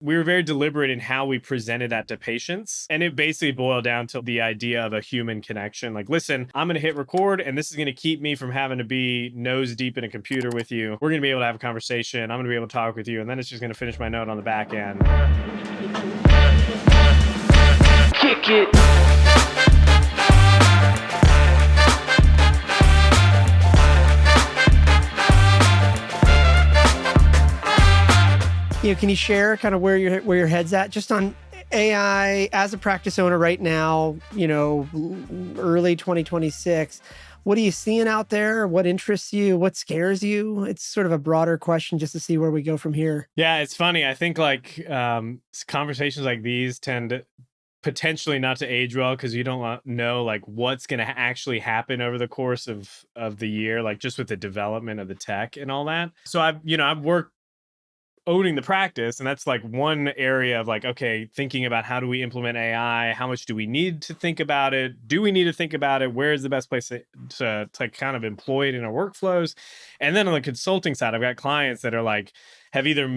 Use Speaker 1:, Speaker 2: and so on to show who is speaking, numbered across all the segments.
Speaker 1: we were very deliberate in how we presented that to patients. And it basically boiled down to the idea of a human connection. Like, listen, I'm going to hit record and this is going to keep me from having to be nose deep in a computer with you. We're going to be able to have a conversation. I'm going to be able to talk with you. And then it's just going to finish my note on the back end. Kick it.
Speaker 2: Can you share kind of where your head's at just on AI as a practice owner right now, early 2026? What are you seeing out there? What interests you? What scares you? It's sort of a broader question just to see where we go from here.
Speaker 1: Yeah, it's funny. I think conversations like these tend to potentially not to age well because you don't know like what's going to actually happen over the course of the year, like just with the development of the tech and all that. So I've worked owning the practice, and that's like one area of like, okay, thinking about how do we implement AI, how much do we need to think about it, do we need to think about it, where is the best place to kind of employ it in our workflows. And then on the consulting side, I've got clients that are like have either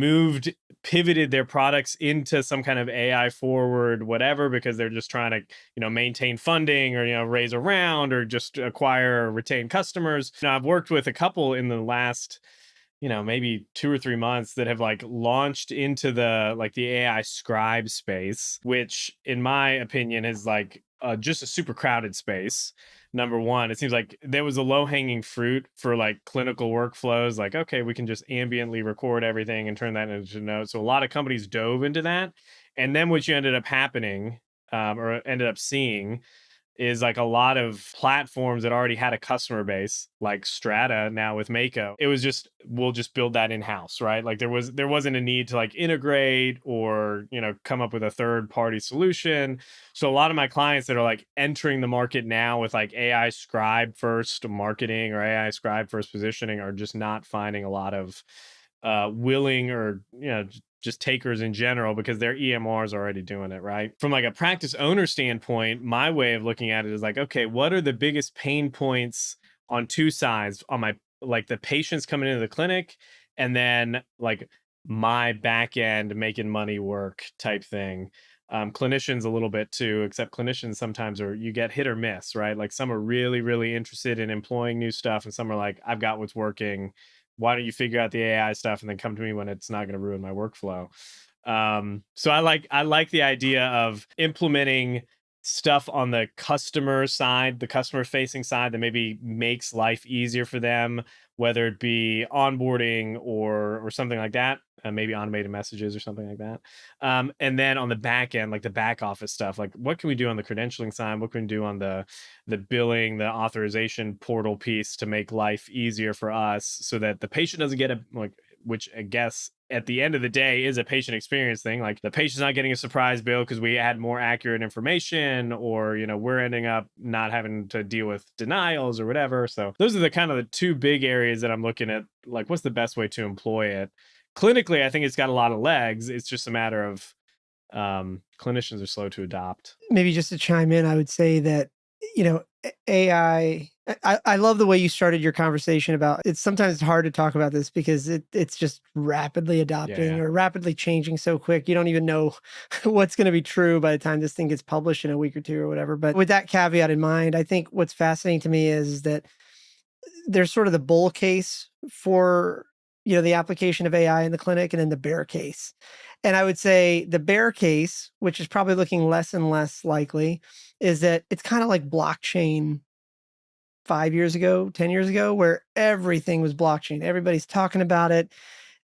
Speaker 1: pivoted their products into some kind of AI forward whatever because they're just trying to maintain funding or raise a round or just acquire or retain customers. I've worked with a couple in the last maybe 2 or 3 months that have like launched into the AI scribe space, which in my opinion is like just a super crowded space. Number one, it seems like there was a low hanging fruit for like clinical workflows. Like, okay, we can just ambiently record everything and turn that into notes. So a lot of companies dove into that. And then what you ended up happening or ended up seeing is like a lot of platforms that already had a customer base, like Strata now with Mako. It was just, we'll just build that in-house, right? Like there wasn't a need to like integrate or, come up with a third party solution. So a lot of my clients that are like entering the market now with like AI scribe first marketing or AI scribe first positioning are just not finding a lot of willing or, just takers in general because their EMR is already doing it, right? From like a practice owner standpoint, my way of looking at it is like, okay, what are the biggest pain points on two sides? On my like the patients coming into the clinic and then like my back end making money work type thing. Clinicians a little bit too, except clinicians sometimes you get hit or miss, right? Like some are really, really interested in employing new stuff and some are like, I've got what's working. Why don't you figure out the AI stuff and then come to me when it's not going to ruin my workflow? So I like the idea of implementing stuff on the customer side, the customer facing side that maybe makes life easier for them, whether it be onboarding or something like that, maybe automated messages or something like that. And then on the back end, like the back office stuff, like what can we do on the credentialing side? What can we do on the billing, the authorization portal piece to make life easier for us so that the patient doesn't get which I guess at the end of the day is a patient experience thing. Like the patient's not getting a surprise bill because we had more accurate information or, we're ending up not having to deal with denials or whatever. So those are the kind of the two big areas that I'm looking at. Like, what's the best way to employ it? Clinically, I think it's got a lot of legs. It's just a matter of clinicians are slow to adopt.
Speaker 2: Maybe just to chime in, I would say that, AI, I love the way you started your conversation about it's sometimes hard to talk about this because it's just rapidly adopting or rapidly changing so quick. You don't even know what's going to be true by the time this thing gets published in a week or two or whatever. But with that caveat in mind, I think what's fascinating to me is that there's sort of the bull case for the application of AI in the clinic and then the bear case. And I would say the bear case, which is probably looking less and less likely, is that it's kind of like blockchain 5 years ago, 10 years ago, where everything was blockchain. Everybody's talking about it.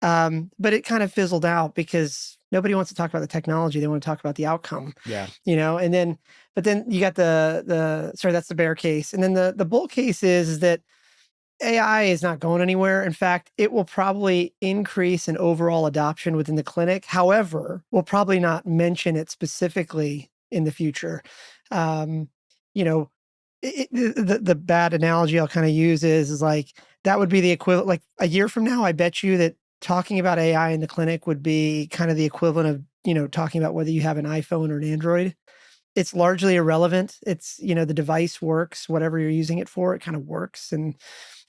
Speaker 2: But it kind of fizzled out because nobody wants to talk about the technology. They want to talk about the outcome.
Speaker 1: Yeah.
Speaker 2: But then you got sorry, that's the bear case. And then the bull case is that AI is not going anywhere. In fact, it will probably increase in overall adoption within the clinic. However, we'll probably not mention it specifically in the future. The bad analogy I'll kind of use is like, that would be the equivalent, like a year from now, I bet you that talking about AI in the clinic would be kind of the equivalent of, talking about whether you have an iPhone or an Android. It's largely irrelevant. It's, the device works, whatever you're using it for, it kind of works. And,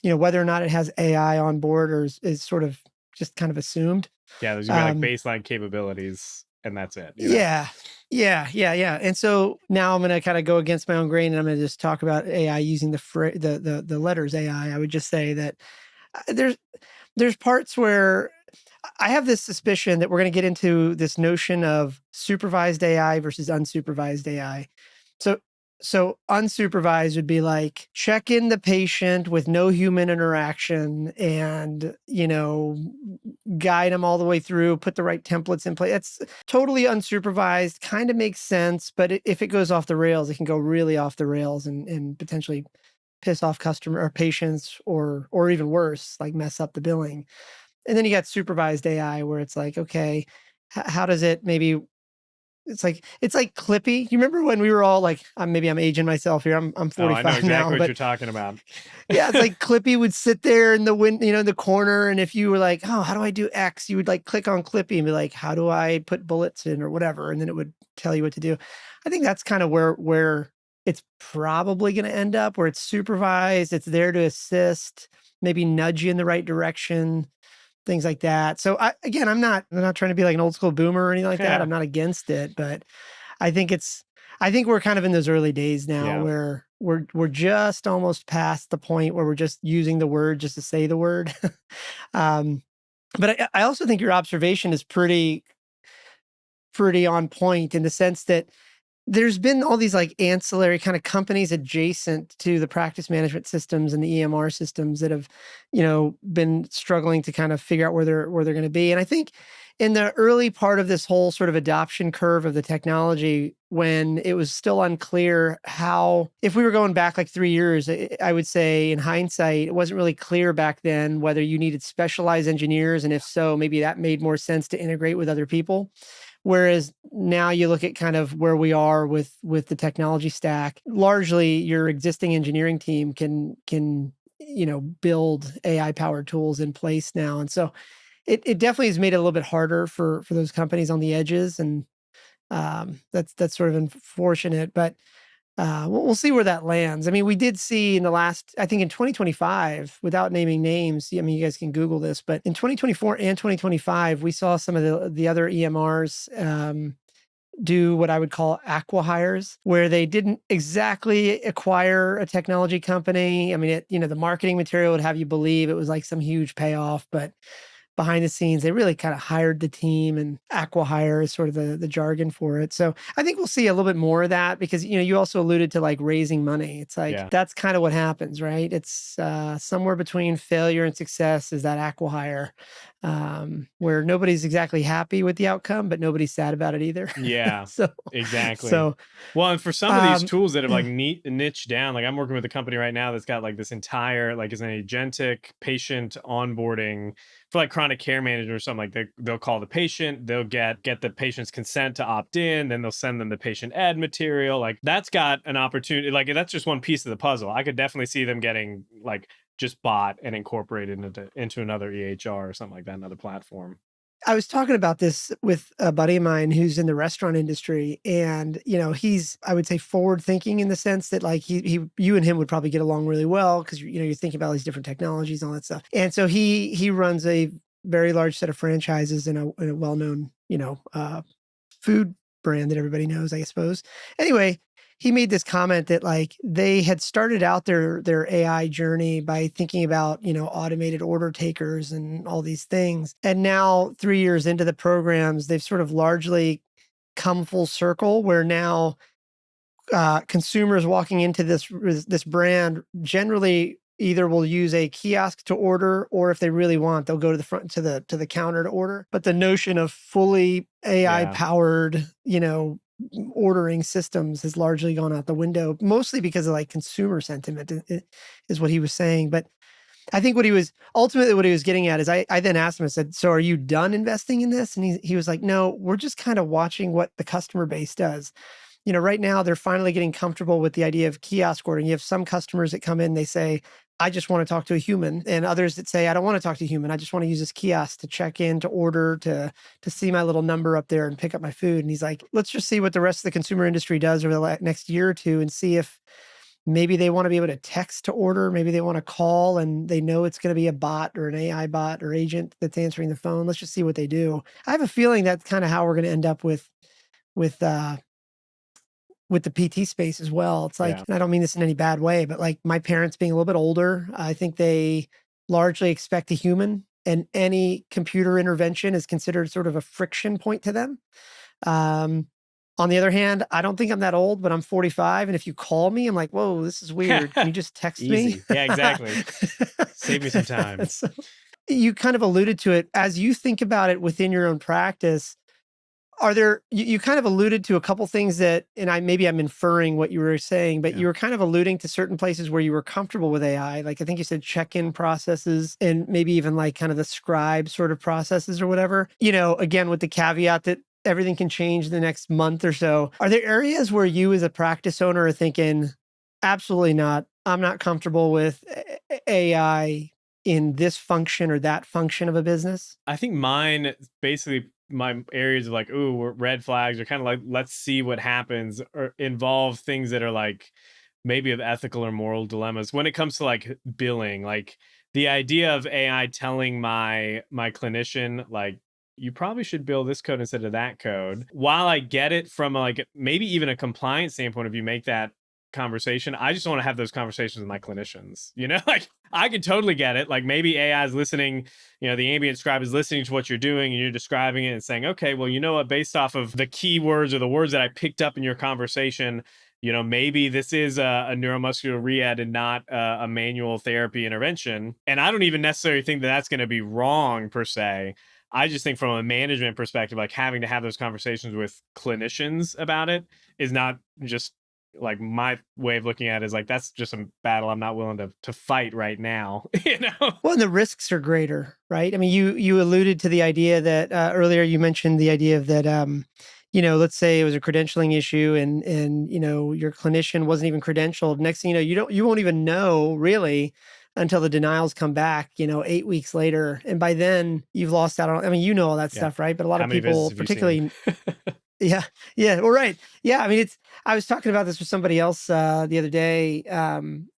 Speaker 2: whether or not it has AI on board or is sort of just kind of assumed.
Speaker 1: Yeah, there's gonna be like
Speaker 2: Um,
Speaker 1: baseline capabilities and that's it, you know?
Speaker 2: yeah, yeah. And so now I'm going to kind of go against my own grain, and I'm going to just talk about AI using the letters AI. I would just say that there's parts where I have this suspicion that we're going to get into this notion of supervised AI versus unsupervised AI. So so unsupervised would be like check in the patient with no human interaction and, guide them all the way through, put the right templates in place. It's totally unsupervised, kind of makes sense, but if it goes off the rails, it can go really off the rails and potentially piss off customer or patients or even worse, like mess up the billing. And then you got supervised AI where it's like, okay, how does it maybe it's like Clippy. You remember when we were all like, maybe I'm aging myself here. I'm
Speaker 1: Oh, I know
Speaker 2: 45
Speaker 1: exactly
Speaker 2: now,
Speaker 1: what
Speaker 2: but
Speaker 1: you're talking about.
Speaker 2: yeah, it's like Clippy would sit there in the in the corner, and if you were like, "Oh, how do I do X?" You would like click on Clippy and be like, "How do I put bullets in or whatever?" And then it would tell you what to do. I think that's kind of where it's probably going to end up, where it's supervised, it's there to assist, maybe nudge you in the right direction, things like that. So I'm not trying to be like an old school boomer or anything like that. I'm
Speaker 1: Yeah.
Speaker 2: not against it, but I think it's I think we're kind of in those early days now
Speaker 1: Yeah.
Speaker 2: where we're just almost past the point where we're just using the word just to say the word. um, but I also think your observation is pretty on point in the sense that there's been all these like ancillary kind of companies adjacent to the practice management systems and the EMR systems that have, been struggling to kind of figure out where they're going to be. And I think in the early part of this whole sort of adoption curve of the technology, when it was still unclear how, if we were going back like 3 years, I would say in hindsight, it wasn't really clear back then whether you needed specialized engineers, and if so, maybe that made more sense to integrate with other people. Whereas now you look at kind of where we are with the technology stack, largely your existing engineering team can build AI powered tools in place now. And so it definitely has made it a little bit harder for those companies on the edges. And that's sort of unfortunate. But we'll see where that lands. I mean, we did see in the last, I think in 2025, without naming names, I mean, you guys can Google this, but in 2024 and 2025, we saw some of the other EMRs do what I would call acqui-hires, where they didn't exactly acquire a technology company. I mean, the marketing material would have you believe it was like some huge payoff, but behind the scenes, they really kind of hired the team, and acqui-hire is sort of the jargon for it. So I think we'll see a little bit more of that because you also alluded to like raising money. It's like
Speaker 1: Yeah.
Speaker 2: that's kind of what happens, right? It's somewhere between failure and success is that acqui-hire, where nobody's exactly happy with the outcome, but nobody's sad about it either.
Speaker 1: Yeah,
Speaker 2: so
Speaker 1: exactly.
Speaker 2: so
Speaker 1: Well, and for some of these
Speaker 2: um,
Speaker 1: tools that have like niche down, like I'm working with a company right now that's got like this entire like is an agentic patient onboarding for like chronic care manager or something. Like they'll call the patient, they'll get the patient's consent to opt in, then they'll send them the patient ad material. Like that's got an opportunity. Like that's just one piece of the puzzle. I could definitely see them getting like just bought and incorporated into another EHR or something like that, another platform.
Speaker 2: I was talking about this with a buddy of mine who's in the restaurant industry, and he's, I would say, forward thinking in the sense that like you and him would probably get along really well because you're thinking about all these different technologies and all that stuff. And so he runs a very large set of franchises in a well-known food brand that everybody knows, I suppose. Anyway, he made this comment that like they had started out their AI journey by thinking about, automated order takers and all these things. And now 3 years into the programs, they've sort of largely come full circle where now consumers walking into this brand generally either will use a kiosk to order, or if they really want, they'll go to the front to the counter to order. But the notion of fully AI
Speaker 1: Yeah.
Speaker 2: powered, ordering systems has largely gone out the window, mostly because of like consumer sentiment is what he was saying. But I think what he was getting at is I then asked him, I said, so are you done investing in this? And he was like, no, we're just kind of watching what the customer base does. Right now they're finally getting comfortable with the idea of kiosk ordering. You have some customers that come in, they say, I just want to talk to a human, and others that say, I don't want to talk to a human. I just want to use this kiosk to check in, to order, to see my little number up there and pick up my food. And he's like, let's just see what the rest of the consumer industry does over the next year or two and see Maybe they want to be able to text to order. Maybe they want to call and they know it's going to be a bot or an AI bot or agent that's answering the phone. Let's just see what they do. I have a feeling that's kind of how we're going to end up with uh with the PT space as well. It's like,
Speaker 1: Yeah.
Speaker 2: and I don't mean this in any bad way, but like my parents being a little bit older, I think they largely expect a human, and any computer intervention is considered sort of a friction point to them. Um, on the other hand, I don't think I'm that old, but I'm 45. And if you call me, I'm like, whoa, this is weird. Can you just text me?
Speaker 1: Easy. Yeah, exactly. Save me some time.
Speaker 2: So, you kind of alluded to it as you think about it within your own practice. Are there, you kind of alluded to a couple things that, and maybe I'm inferring what you were saying, but
Speaker 1: Yeah.
Speaker 2: you were kind of alluding to certain places where you were comfortable with AI. Like I think you said check-in processes and maybe even like kind of the scribe sort of processes or whatever. Again, with the caveat that everything can change in the next month or so. Are there areas where you as a practice owner are thinking, absolutely not, I'm not comfortable with AI in this function or that function of a business?
Speaker 1: I think mine basically my areas of like, ooh, red flags are kind of like, let's see what happens, or involve things that are like maybe of ethical or moral dilemmas when it comes to like billing. Like the idea of AI telling my clinician, like, you probably should bill this code instead of that code. While I get it from like maybe even a compliance standpoint, if you make that conversation, I just want to have those conversations with my clinicians. Like I could totally get it. Like maybe AI is listening, the ambient scribe is listening to what you're doing and you're describing it and saying, okay, well, you know what, based off of the keywords or the words that I picked up in your conversation, maybe this is a neuromuscular re-ed and not a manual therapy intervention. And I don't even necessarily think that that's going to be wrong per se. I just think from a management perspective, like having to have those conversations with clinicians about it is not just like my way of looking at it is like, that's just a battle I'm not willing to fight right now,
Speaker 2: Well, and the risks are greater, right? I mean, you alluded to the idea that earlier you mentioned the idea of that, let's say it was a credentialing issue and your clinician wasn't even credentialed. Next thing you know, you won't even know really until the denials come back, 8 weeks later. And by then you've lost out on, I mean, all that
Speaker 1: Yeah.
Speaker 2: stuff, right? But a lot
Speaker 1: How
Speaker 2: of
Speaker 1: many visits
Speaker 2: people,
Speaker 1: have you seen?
Speaker 2: particularly, yeah, yeah, well, right. Yeah, I mean, I was talking about this with somebody else the other day, and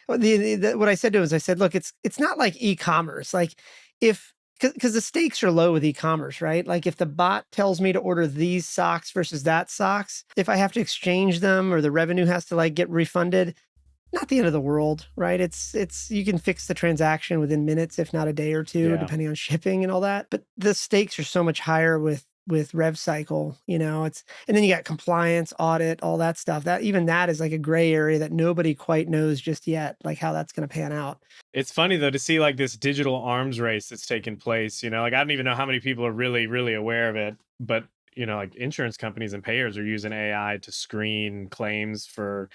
Speaker 2: what I said to him is I said, look, it's not like e-commerce. Like if because the stakes are low with e-commerce, right? Like if the bot tells me to order these socks versus that socks, if I have to exchange them or the revenue has to like get refunded, not the end of the world, right? It's you can fix the transaction within minutes, if not a day or two,
Speaker 1: Yeah.
Speaker 2: depending on shipping and all that. But the stakes are so much higher with rev cycle, it's, and then you got compliance, audit, all that stuff. That even that is like a gray area that nobody quite knows just yet, like how that's going to pan out.
Speaker 1: It's funny though to see like this digital arms race that's taking place. Like I don't even know how many people are really, really aware of it, but like insurance companies and payers are using AI to screen claims for,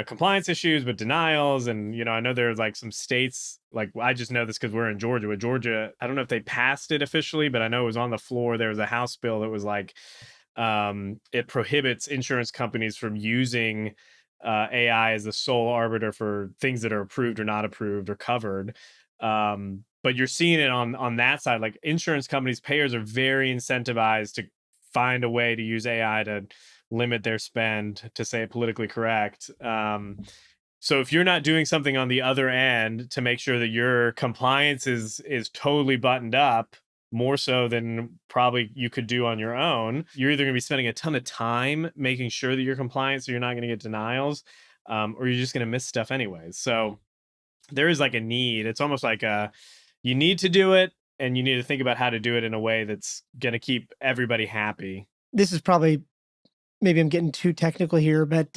Speaker 1: compliance issues, but denials. And I know there's like some states, like I just know this because we're in Georgia. With Georgia, I don't know if they passed it officially, but I know it was on the floor. There was a House bill that was like, it prohibits insurance companies from using AI as the sole arbiter for things that are approved or not approved or covered. But you're seeing it on that side. Like insurance companies, payers are very incentivized to find a way to use AI to limit their spend, to say it politically correct. So if you're not doing something on the other end to make sure that your compliance is totally buttoned up, more so than probably you could do on your own, you're either going to be spending a ton of time making sure that you're compliant so you're not going to get denials, or you're just going to miss stuff anyways. So there is like a need. It's almost like you need to do it, and you need to think about how to do it in a way that's going to keep everybody happy.
Speaker 2: This is probably, maybe I'm getting too technical here, but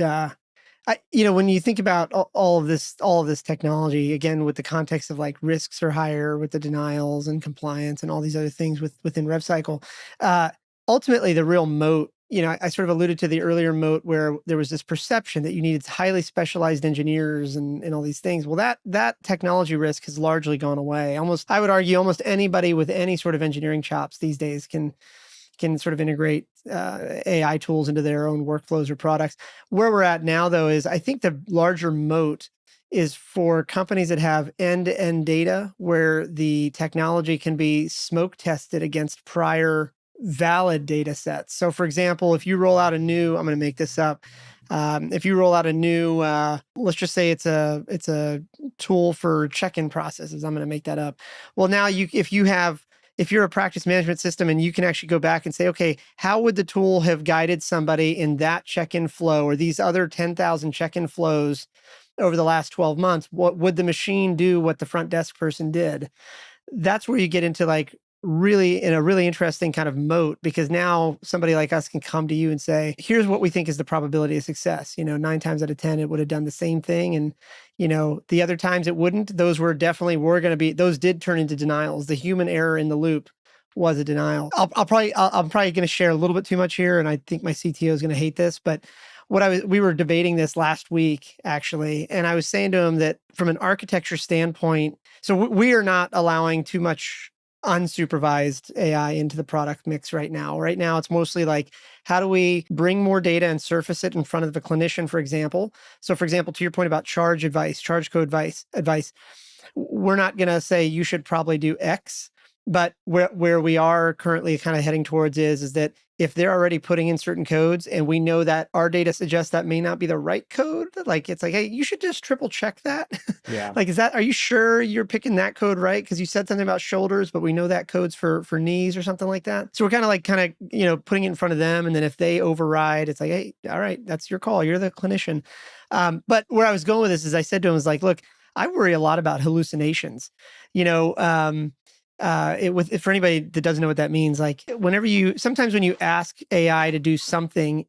Speaker 2: when you think about all of this technology, again, with the context of like risks are higher with the denials and compliance and all these other things within rev cycle, ultimately the real moat, I sort of alluded to the earlier moat where there was this perception that you needed highly specialized engineers and all these things. Well, that technology risk has largely gone away. I would argue almost anybody with any sort of engineering chops these days can sort of integrate AI tools into their own workflows or products. Where we're at now, though, is I think the larger moat is for companies that have end-to-end data where the technology can be smoke tested against prior valid data sets. So for example, if you roll out I'm going to make this up, If you roll out a new, let's just say it's a tool for check-in processes. I'm going to make that up. Well, now if you're a practice management system and you can actually go back and say, okay, how would the tool have guided somebody in that check-in flow or these other 10,000 check-in flows over the last 12 months? What would the machine do what the front desk person did? That's where you get into like really in a really interesting kind of moat, because now somebody like us can come to you and say, here's what we think is the probability of success. 9 times out of 10, it would have done the same thing. And, the other times it wouldn't, those those did turn into denials. The human error in the loop was a denial. I'm probably going to share a little bit too much here. And I think my CTO is going to hate this, but we were debating this last week actually. And I was saying to him that from an architecture standpoint, so we are not allowing too much unsupervised AI into the product mix right now. Right now, it's mostly like, how do we bring more data and surface it in front of the clinician, for example? So, for example, to your point about charge code advice, we're not going to say you should probably do X, but where we are currently kind of heading towards is that if they're already putting in certain codes and we know that our data suggests that may not be the right code, like it's like, hey, you should just triple check that.
Speaker 1: Yeah.
Speaker 2: Like, are you sure you're picking that code right? Because you said something about shoulders, but we know that code's for knees or something like that. So we're kind of putting it in front of them. And then if they override, it's like, hey, all right, that's your call. You're the clinician. But where I was going with this is I said to him, was like, look, I worry a lot about hallucinations. For anybody that doesn't know what that means, like sometimes when you ask AI to do something,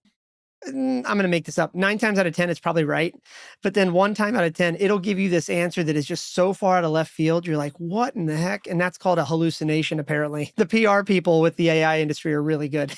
Speaker 2: I'm going to make this up. 9 times out of 10, it's probably right. But then 1 time out of 10, it'll give you this answer that is just so far out of left field. You're like, what in the heck? And that's called a hallucination, apparently. The PR people with the AI industry are really good.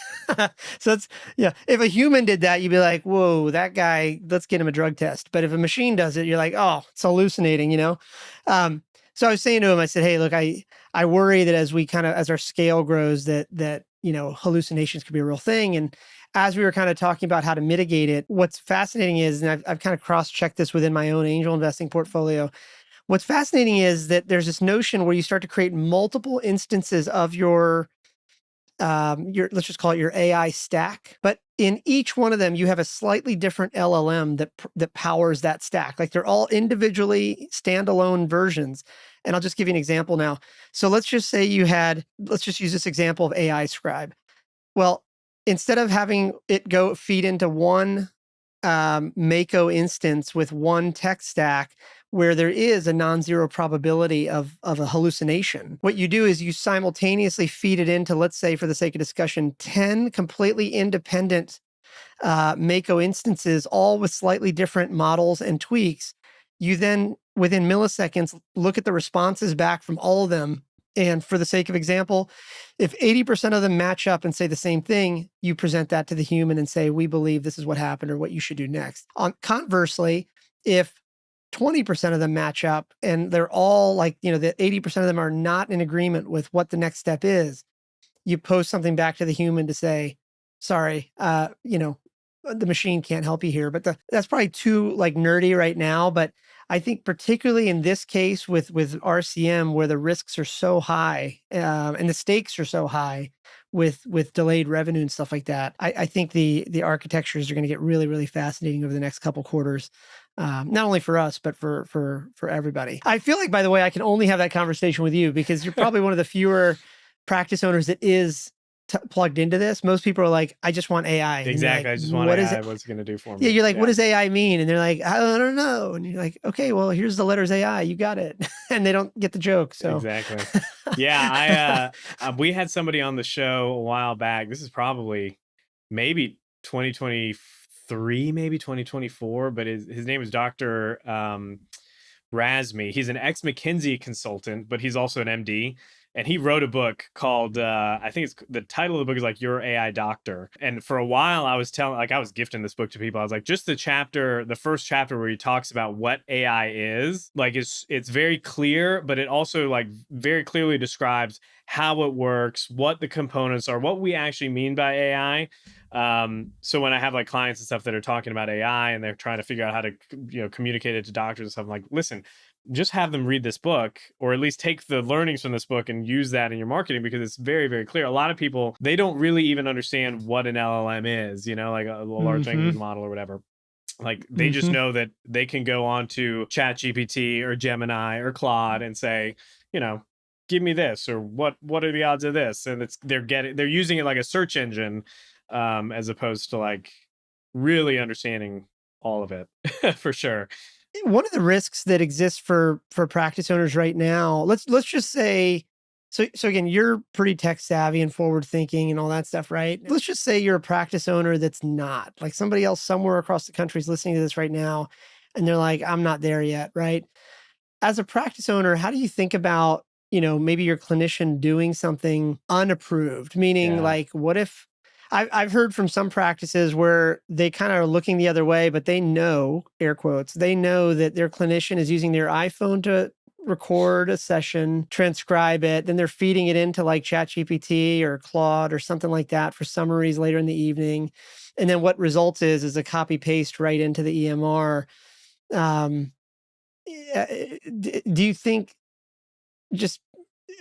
Speaker 2: So if a human did that, you'd be like, whoa, that guy, let's get him a drug test. But if a machine does it, you're like, oh, it's hallucinating, So I was saying to him, I said, hey, look, I worry that as our scale grows, that hallucinations could be a real thing. And as we were kind of talking about how to mitigate it, what's fascinating is, and I've kind of cross-checked this within my own angel investing portfolio. What's fascinating is that there's this notion where you start to create multiple instances of your let's just call it your AI stack. But in each one of them, you have a slightly different LLM that powers that stack. Like they're all individually standalone versions. And I'll just give you an example now. So let's just say let's just use this example of AI Scribe. Well, instead of having it go feed into one Mako instance with one tech stack where there is a non-zero probability of a hallucination, what you do is you simultaneously feed it into, let's say for the sake of discussion, 10 completely independent Mako instances, all with slightly different models and tweaks. You then, within milliseconds, look at the responses back from all of them. And for the sake of example, if 80% of them match up and say the same thing, you present that to the human and say, we believe this is what happened or what you should do next. Conversely, if 20% of them match up and they're all like, that 80% of them are not in agreement with what the next step is, you post something back to the human to say, sorry, the machine can't help you here. But that's probably too like nerdy right now. But I think particularly in this case with RCM, where the risks are so high and the stakes are so high with delayed revenue and stuff like that, I think the architectures are going to get really, really fascinating over the next couple quarters. Not only for us, but for everybody. I feel like, by the way, I can only have that conversation with you because you're probably one of the fewer practice owners that is plugged into this. Most people are like, I just want AI.
Speaker 1: Exactly.
Speaker 2: Like,
Speaker 1: I just want AI. What's it going to do for me?
Speaker 2: Yeah. You're like, what does AI mean? And they're like, I don't know. And you're like, okay, well, here's the letters AI. You got it. And they don't get the joke. So
Speaker 1: exactly. Yeah. We had somebody on the show a while back. This is probably maybe 2023, maybe 2024, but his name is Dr. Razmi. He's an ex-McKinsey consultant, but he's also an MD. And he wrote a book called, I think the title of the book is like Your AI Doctor. And for a while I was gifting this book to people. I was like, just the first chapter where he talks about what AI is, like it's very clear, but it also like very clearly describes how it works, what the components are, what we actually mean by AI. So when I have like clients and stuff that are talking about AI and they're trying to figure out how to, communicate it to doctors and stuff, I'm like, listen, just have them read this book, or at least take the learnings from this book and use that in your marketing, because it's very, very clear. A lot of people, they don't really even understand what an LLM is, like a large language model or whatever. Like they just
Speaker 2: Mhm.
Speaker 1: know that they can go on to ChatGPT or Gemini or Claude and say, you know, give me this, or what are the odds of this? And they're using it like a search engine, as opposed to like really understanding all of it for sure.
Speaker 2: One of the risks that exists for practice owners right now, let's just say, so again, you're pretty tech savvy and forward thinking and all that stuff, right? Let's just say you're a practice owner that's not. Like somebody else somewhere across the country is listening to this right now and they're like, I'm not there yet, right? As a practice owner, how do you think about, maybe your clinician doing something unapproved? Meaning,
Speaker 1: Yeah.
Speaker 2: like, what if I've heard from some practices where they kind of are looking the other way, but they know, air quotes, they know that their clinician is using their iPhone to record a session, transcribe it, then they're feeding it into like ChatGPT or Claude or something like that for summaries later in the evening. And then what results is a copy paste right into the EMR. Um, yeah, do you think, just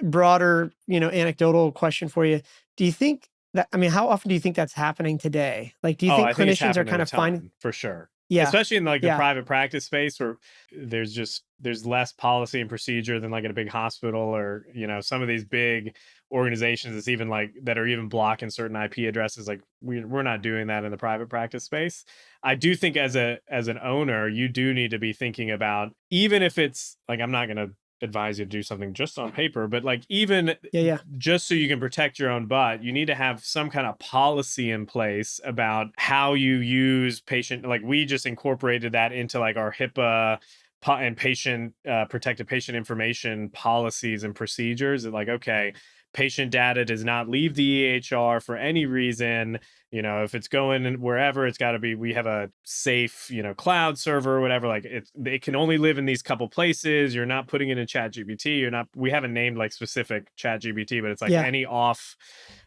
Speaker 2: broader, anecdotal question for you, do you think that, I mean, how often do you think that's happening today? Like, do you
Speaker 1: Oh,
Speaker 2: think
Speaker 1: I think it's
Speaker 2: clinicians are
Speaker 1: happening
Speaker 2: kind
Speaker 1: a
Speaker 2: of finding.
Speaker 1: ton for sure.
Speaker 2: Yeah,
Speaker 1: Especially in like the
Speaker 2: yeah,
Speaker 1: private practice space where there's less policy and procedure than like in a big hospital, or, some of these big organizations that's even like that are even blocking certain IP addresses. Like we're not doing that in the private practice space. I do think as an owner, you do need to be thinking about, even if it's like, I'm not gonna advise you to do something just on paper, but like even
Speaker 2: yeah, yeah,
Speaker 1: just so you can protect your own butt, you need to have some kind of policy in place about how you use patient. Like we just incorporated that into like our HIPAA and patient protected patient information policies and procedures. That like, okay, patient data does not leave the EHR for any reason. If it's going wherever, it's got to be. We have a safe, cloud server or whatever. Like it can only live in these couple places. You're not putting it in Chat GPT. You're not. We haven't named like specific Chat GPT, but it's like
Speaker 2: yeah,
Speaker 1: any off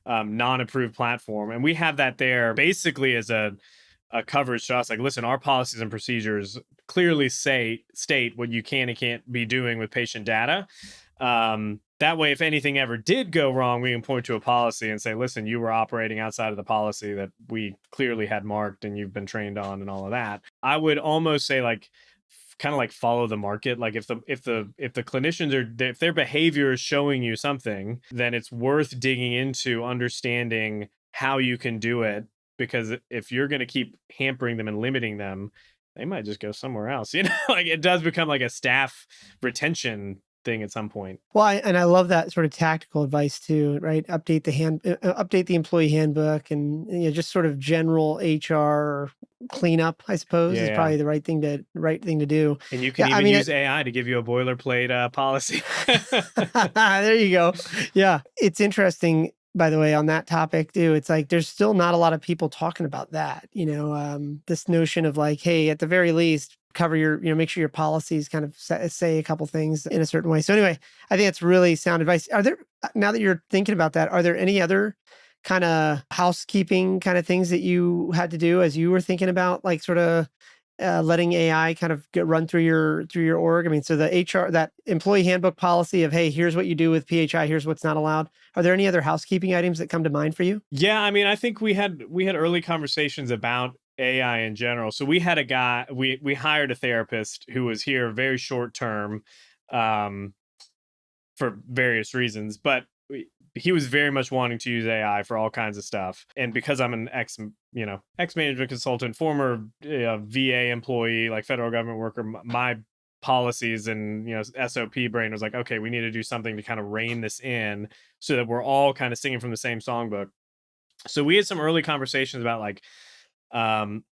Speaker 1: non-approved platform, and we have that there basically as a coverage to us. Like, listen, our policies and procedures clearly state what you can and can't be doing with patient data. That way, if anything ever did go wrong, we can point to a policy and say, listen, you were operating outside of the policy that we clearly had marked and you've been trained on and all of that. I would almost say like kind of like follow the market. Like if the clinicians are, if their behavior is showing you something, then it's worth digging into understanding how you can do it, because if you're going to keep hampering them and limiting them, they might just go somewhere else. Like it does become like a staff retention thing at some point.
Speaker 2: well, and I love that sort of tactical advice too, right? Update the employee handbook, and just sort of general HR cleanup, I suppose,
Speaker 1: Yeah,
Speaker 2: is
Speaker 1: yeah.
Speaker 2: probably the right thing to do.
Speaker 1: And you can
Speaker 2: Yeah, I
Speaker 1: even
Speaker 2: mean,
Speaker 1: use AI to give you a boilerplate policy.
Speaker 2: there you go. Yeah. It's interesting, by the way, on that topic too. It's like there's still not a lot of people talking about that. This notion of like, hey, at the very least, cover your, make sure your policies kind of say a couple things in a certain way. So anyway, I think that's really sound advice. Are there, now that you're thinking about that, are there any other kind of housekeeping kind of things that you had to do as you were thinking about, like, sort of letting AI kind of run through your org? I mean, so the HR, that employee handbook policy of, hey, here's what you do with PHI, here's what's not allowed. Are there any other housekeeping items that come to mind for you?
Speaker 1: Yeah, I mean, I think we had early conversations about AI in general. So we had a guy, we hired a therapist who was here very short term, um, for various reasons, but he was very much wanting to use AI for all kinds of stuff. And because I'm an ex management consultant, former VA employee, like federal government worker, my policies and SOP brain was like, okay, we need to do something to kind of rein this in so that we're all kind of singing from the same songbook. So we had some early conversations about like, um,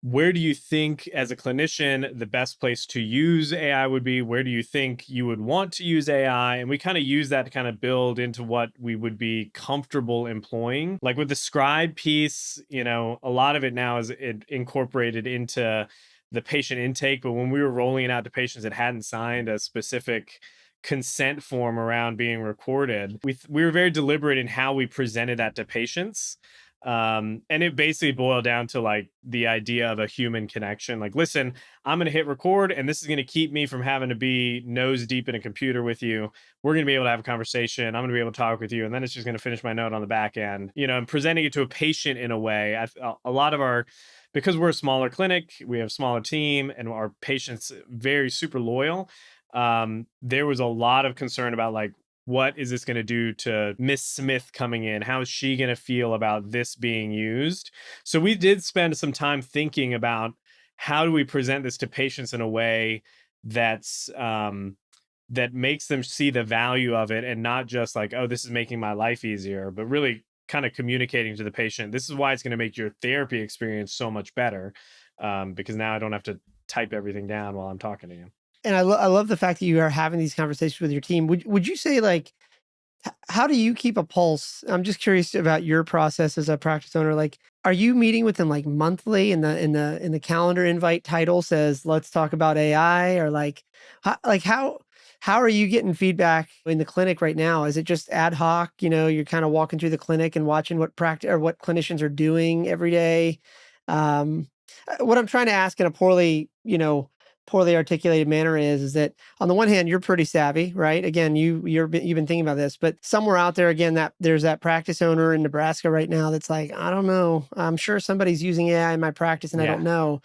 Speaker 1: where do you think as a clinician the best place to use AI would be? Where do you think you would want to use AI? And we kind of use that to kind of build into what we would be comfortable employing. Like with the scribe piece, a lot of it now is incorporated into the patient intake. But when we were rolling it out to patients that hadn't signed a specific consent form around being recorded, we were very deliberate in how we presented that to patients. And it basically boiled down to like the idea of a human connection. Like, listen, I'm going to hit record, and this is going to keep me from having to be nose deep in a computer with you. We're going to be able to have a conversation. I'm going to be able to talk with you, and then it's just going to finish my note on the back end, and presenting it to a patient in a way. A lot of our, because we're a smaller clinic, we have a smaller team, and our patients very super loyal. There was a lot of concern about like, what is this going to do to Miss Smith coming in? How is she going to feel about this being used? So we did spend some time thinking about how do we present this to patients in a way that's that makes them see the value of it, and not just like, oh, this is making my life easier, but really kind of communicating to the patient, this is why it's going to make your therapy experience so much better, because now I don't have to type everything down while I'm talking to you.
Speaker 2: And I love the fact that you are having these conversations with your team. Would you say like how do you keep a pulse? I'm just curious about your process as a practice owner. Like, are you meeting with them like monthly? In the calendar invite title says, "Let's talk about AI," or how are you getting feedback in the clinic right now? Is it just ad hoc? You're kind of walking through the clinic and watching what practice or what clinicians are doing every day. Um, what I'm trying to ask in a poorly articulated manner is that on the one hand, you're pretty savvy, right? Again, you've been thinking about this, but somewhere out there, again, that there's that practice owner in Nebraska right now that's like, I don't know. I'm sure somebody's using AI in my practice, and I
Speaker 1: Yeah.
Speaker 2: don't know.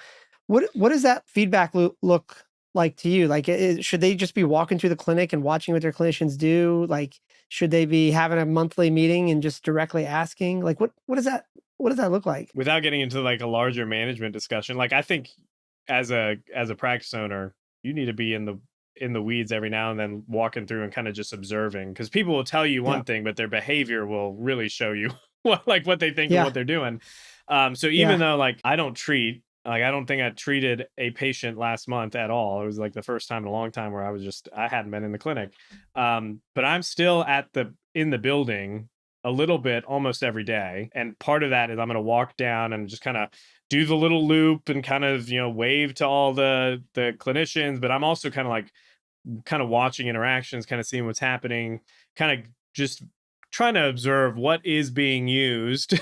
Speaker 2: What does that feedback look like to you? Like, should they just be walking through the clinic and watching what their clinicians do? Like, should they be having a monthly meeting and just directly asking? Like, what does that look like?
Speaker 1: Without getting into like a larger management discussion, like I think as a practice owner, you need to be in the weeds every now and then, walking through and kind of just observing, because people will tell you
Speaker 2: Yeah,
Speaker 1: one thing, but their behavior will really show you what they think and
Speaker 2: yeah,
Speaker 1: what they're doing. So even
Speaker 2: yeah,
Speaker 1: though like I don't think I treated a patient last month at all. It was like the first time in a long time where I hadn't been in the clinic. But I'm still in the building a little bit almost every day. And part of that is I'm going to walk down and just kind of do the little loop and kind of, wave to all the clinicians. But I'm also kind of watching interactions, kind of seeing what's happening, kind of just trying to observe what is being used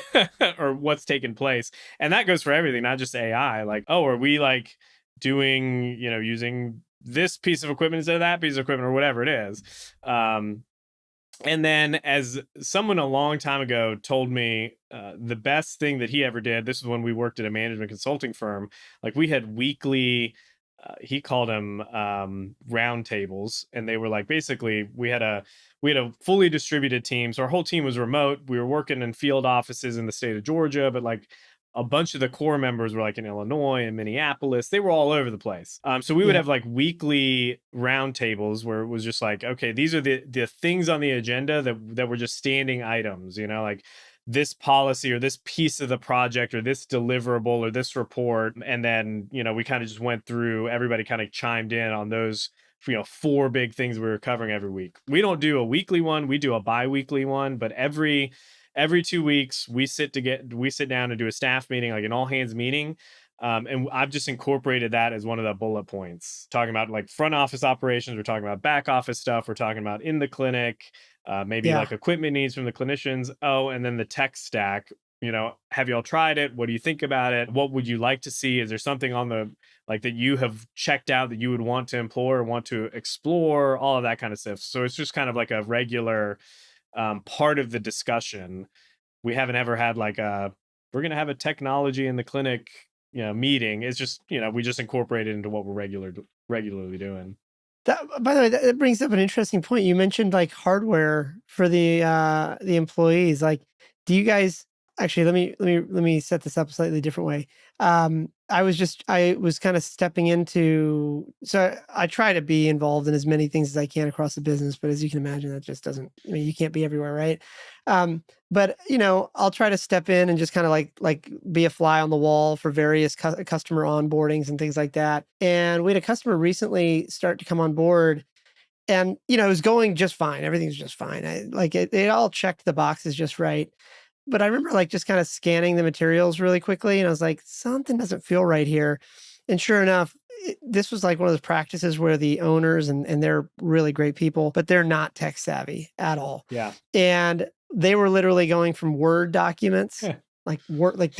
Speaker 1: or what's taking place. And that goes for everything, not just AI. Like, oh, are we like doing, using this piece of equipment instead of that piece of equipment, or whatever it is. And then, as someone a long time ago told me, the best thing that he ever did, this is when we worked at a management consulting firm, like we had weekly, he called them round tables. And they were like, basically, we had a fully distributed team. So our whole team was remote. We were working in field offices in the state of Georgia, but like a bunch of the core members were like in Illinois and Minneapolis. They were all over the place. So we would
Speaker 2: yeah.
Speaker 1: have like weekly roundtables where it was just like, okay, these are the things on the agenda that were just standing items, like this policy or this piece of the project or this deliverable or this report. And then, we kind of just went through, everybody kind of chimed in on those, four big things we were covering every week. We don't do a weekly one, we do a bi-weekly one, but every 2 weeks we sit down and do a staff meeting, like an all hands meeting. And I've just incorporated that as one of the bullet points, talking about like front office operations. We're talking about back office stuff. We're talking about in the clinic, maybe
Speaker 2: Yeah.
Speaker 1: like equipment needs from the clinicians. Oh, and then the tech stack. Have y'all tried it? What do you think about it? What would you like to see? Is there something on the like that you have checked out that you would want to employ or want to explore? All of that kind of stuff. So it's just kind of like a regular part of the discussion. We haven't ever had like we're going to have a technology in the clinic, meeting. It's just, we just incorporate it into what we're regularly doing.
Speaker 2: That, by the way, that brings up an interesting point. You mentioned like hardware for the employees. Like, do you guys actually let me set this up a slightly different way. I was kind of stepping into, so I try to be involved in as many things as I can across the business, but as you can imagine, that just doesn't, I mean, you can't be everywhere, right? But I'll try to step in and just kind of like be a fly on the wall for various customer onboardings and things like that. And we had a customer recently start to come on board, and it was going just fine. Everything's just fine. It all checked the boxes just right. But I remember like just kind of scanning the materials really quickly, and I was like, something doesn't feel right here. And sure enough, this was like one of those practices where the owners and they're really great people, but they're not tech savvy at all.
Speaker 1: Yeah.
Speaker 2: And they were literally going from Word documents, like work, like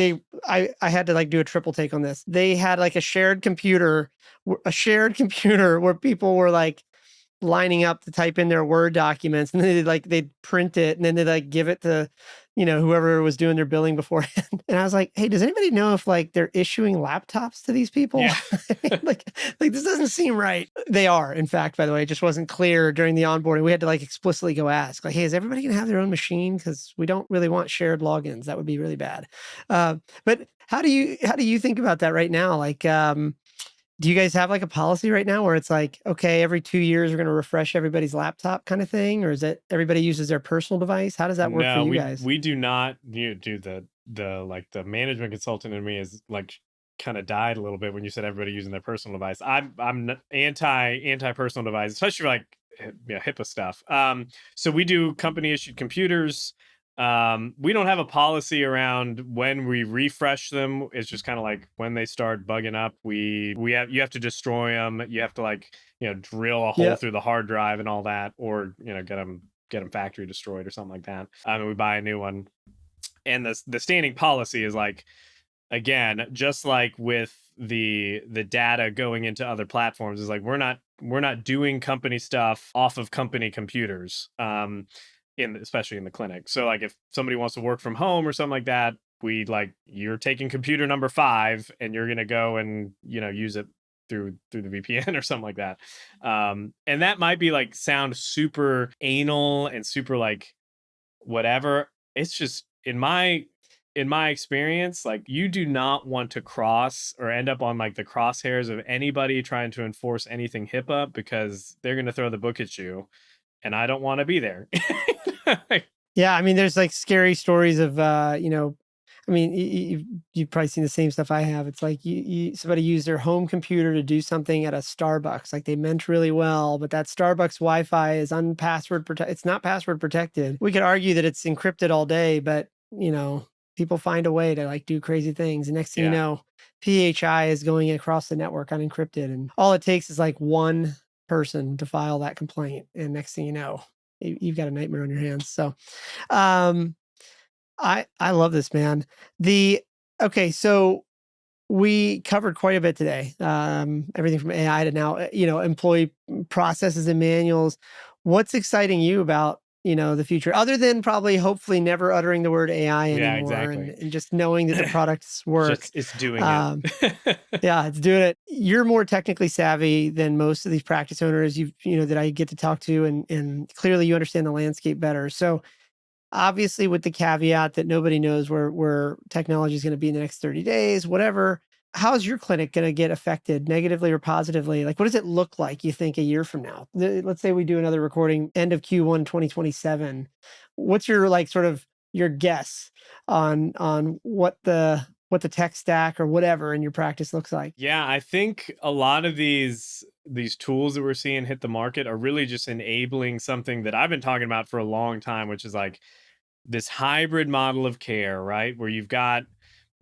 Speaker 2: I had to like do a triple take on this. They had like a shared computer where people were like lining up to type in their Word documents, and then they'd print it, and then they'd like give it to, whoever was doing their billing beforehand. And I was like, hey, does anybody know if like they're issuing laptops to these people?
Speaker 1: Yeah.
Speaker 2: like this doesn't seem right. They are, in fact, by the way, it just wasn't clear during the onboarding. We had to like explicitly go ask, like, hey, is everybody gonna have their own machine? Because we don't really want shared logins. That would be really bad. But how do you think about that right now? Like, do you guys have like a policy right now where it's like, okay, every 2 years we're going to refresh everybody's laptop kind of thing? Or is it everybody uses their personal device? How does that work for
Speaker 1: No,
Speaker 2: you
Speaker 1: we
Speaker 2: guys?
Speaker 1: we do not. You do the like the management consultant in me is like kind of died a little bit when you said everybody using their personal device. I'm anti personal device, especially for like HIPAA stuff. So we do company issued computers. We don't have a policy around when we refresh them. It's just kind of like when they start bugging up, we have you have to destroy them. You have to like drill a hole
Speaker 2: Yep.
Speaker 1: through the hard drive and all that, or get them factory destroyed or something like that. And we buy a new one. And the standing policy is like, again, just like with the data going into other platforms, is like we're not doing company stuff off of company computers, especially in the clinic. So like if somebody wants to work from home or something like that, we like, you're taking computer number 5 and you're gonna go and use it through the VPN or something like that. And that might be like sound super anal and super like whatever. It's just in my experience, like, you do not want to cross or end up on like the crosshairs of anybody trying to enforce anything HIPAA, because they're going to throw the book at you, and I don't want to be there.
Speaker 2: Yeah. I mean, there's like scary stories of, I mean, you've probably seen the same stuff I have. It's like somebody used their home computer to do something at a Starbucks. Like they meant really well, but that Starbucks Wi-Fi is unpassword protected. It's not password protected. We could argue that it's encrypted all day, but people find a way to like do crazy things. And next thing you
Speaker 1: Yeah.
Speaker 2: know, PHI is going across the network unencrypted, and all it takes is like one person to file that complaint, and next thing you know, you've got a nightmare on your hands. So, um, I love this, man. The Okay, so we covered quite a bit today. Everything from AI to now, employee processes and manuals. What's exciting you about, the future, other than probably hopefully never uttering the word AI
Speaker 1: Yeah,
Speaker 2: anymore, and,
Speaker 1: exactly.
Speaker 2: and just knowing that the products work.
Speaker 1: Just it's doing it.
Speaker 2: Um, yeah, it's doing it. You're more technically savvy than most of these practice owners that I get to talk to, and clearly you understand the landscape better. So obviously, with the caveat that nobody knows where technology is going to be in the next 30 days, whatever. How's your clinic going to get affected negatively or positively? Like, what does it look like, you think, a year from now? Let's say we do another recording end of Q1 2027. What's your like sort of your guess on what the tech stack or whatever in your practice looks like?
Speaker 1: Yeah, I think a lot of these tools that we're seeing hit the market are really just enabling something that I've been talking about for a long time, which is like this hybrid model of care, right? Where you've got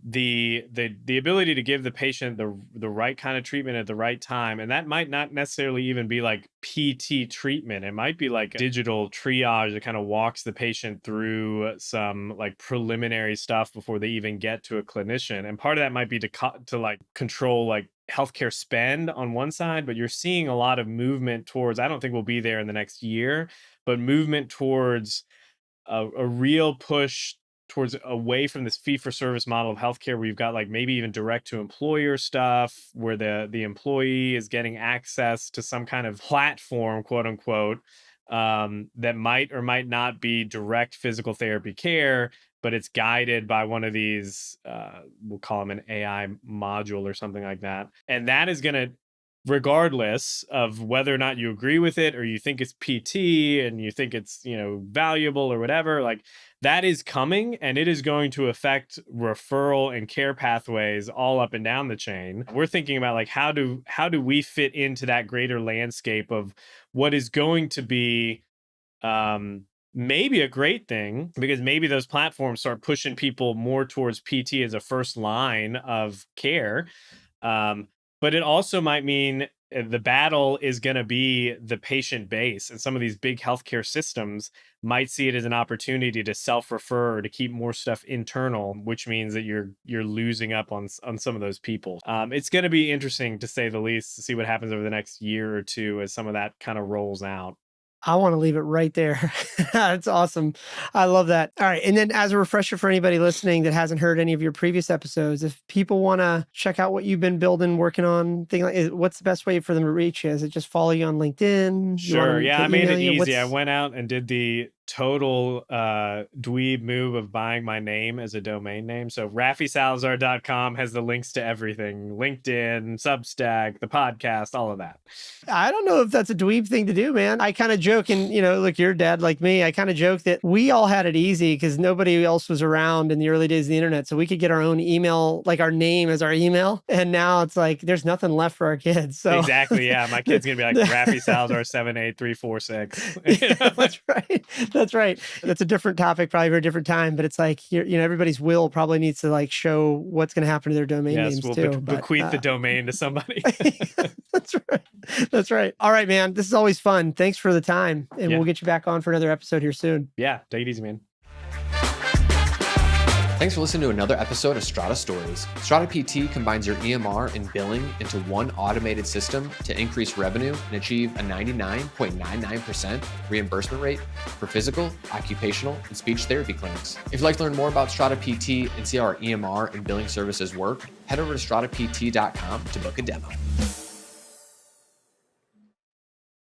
Speaker 1: the ability to give the patient the right kind of treatment at the right time, and that might not necessarily even be like PT treatment. It might be like a digital triage that kind of walks the patient through some like preliminary stuff before they even get to a clinician. And part of that might be to like control like healthcare spend on one side, but you're seeing a lot of movement towards, I don't think we'll be there in the next year, but movement towards a real push towards away from this fee for service model of healthcare, where you've got like maybe even direct to employer stuff, where the employee is getting access to some kind of platform, quote unquote, that might or might not be direct physical therapy care, but it's guided by one of these, we'll call them an AI module or something like that. And that is going to, regardless of whether or not you agree with it or you think it's PT and you think it's, valuable or whatever, like, that is coming, and it is going to affect referral and care pathways all up and down the chain. We're thinking about like, how do we fit into that greater landscape of what is going to be, maybe a great thing, because maybe those platforms start pushing people more towards PT as a first line of care. Um, but it also might mean the battle is going to be the patient base, and some of these big healthcare systems might see it as an opportunity to self-refer or to keep more stuff internal, which means that you're losing up on some of those people. It's going to be interesting, to say the least, to see what happens over the next year or two as some of that kind of rolls out.
Speaker 2: I want to leave it right there. That's awesome. I love that. All right. And then, as a refresher for anybody listening that hasn't heard any of your previous episodes, if people want to check out what you've been building, working on, what's the best way for them to reach you? Is it just follow you on LinkedIn?
Speaker 1: Sure. Yeah, I made it easy. I
Speaker 2: What's...
Speaker 1: went out and did the total dweeb move of buying my name as a domain name. So RafiSalazar.com has the links to everything: LinkedIn, Substack, the podcast, all of that.
Speaker 2: I don't know if that's a dweeb thing to do, man. I kind of joke, and look, your dad like me. I kind of joke that we all had it easy because nobody else was around in the early days of the internet, so we could get our own email, like our name as our email. And now it's like there's nothing left for our kids. So
Speaker 1: exactly, yeah, my kid's gonna be like Rafi Salazar 78346.
Speaker 2: That's right. That's right. That's a different topic, probably for a different time. But it's like everybody's will probably needs to like show what's going to happen to their domain names
Speaker 1: we'll
Speaker 2: too.
Speaker 1: Bequeath the domain to somebody.
Speaker 2: That's right. That's right. All right, man. This is always fun. Thanks for the time, and we'll get you back on for another episode here soon.
Speaker 1: Yeah, take it easy, man.
Speaker 3: Thanks for listening to another episode of Strata Stories. Strata PT combines your EMR and billing into one automated system to increase revenue and achieve a 99.99% reimbursement rate for physical, occupational, and speech therapy clinics. If you'd like to learn more about Strata PT and see how our EMR and billing services work, head over to stratapt.com to book a demo.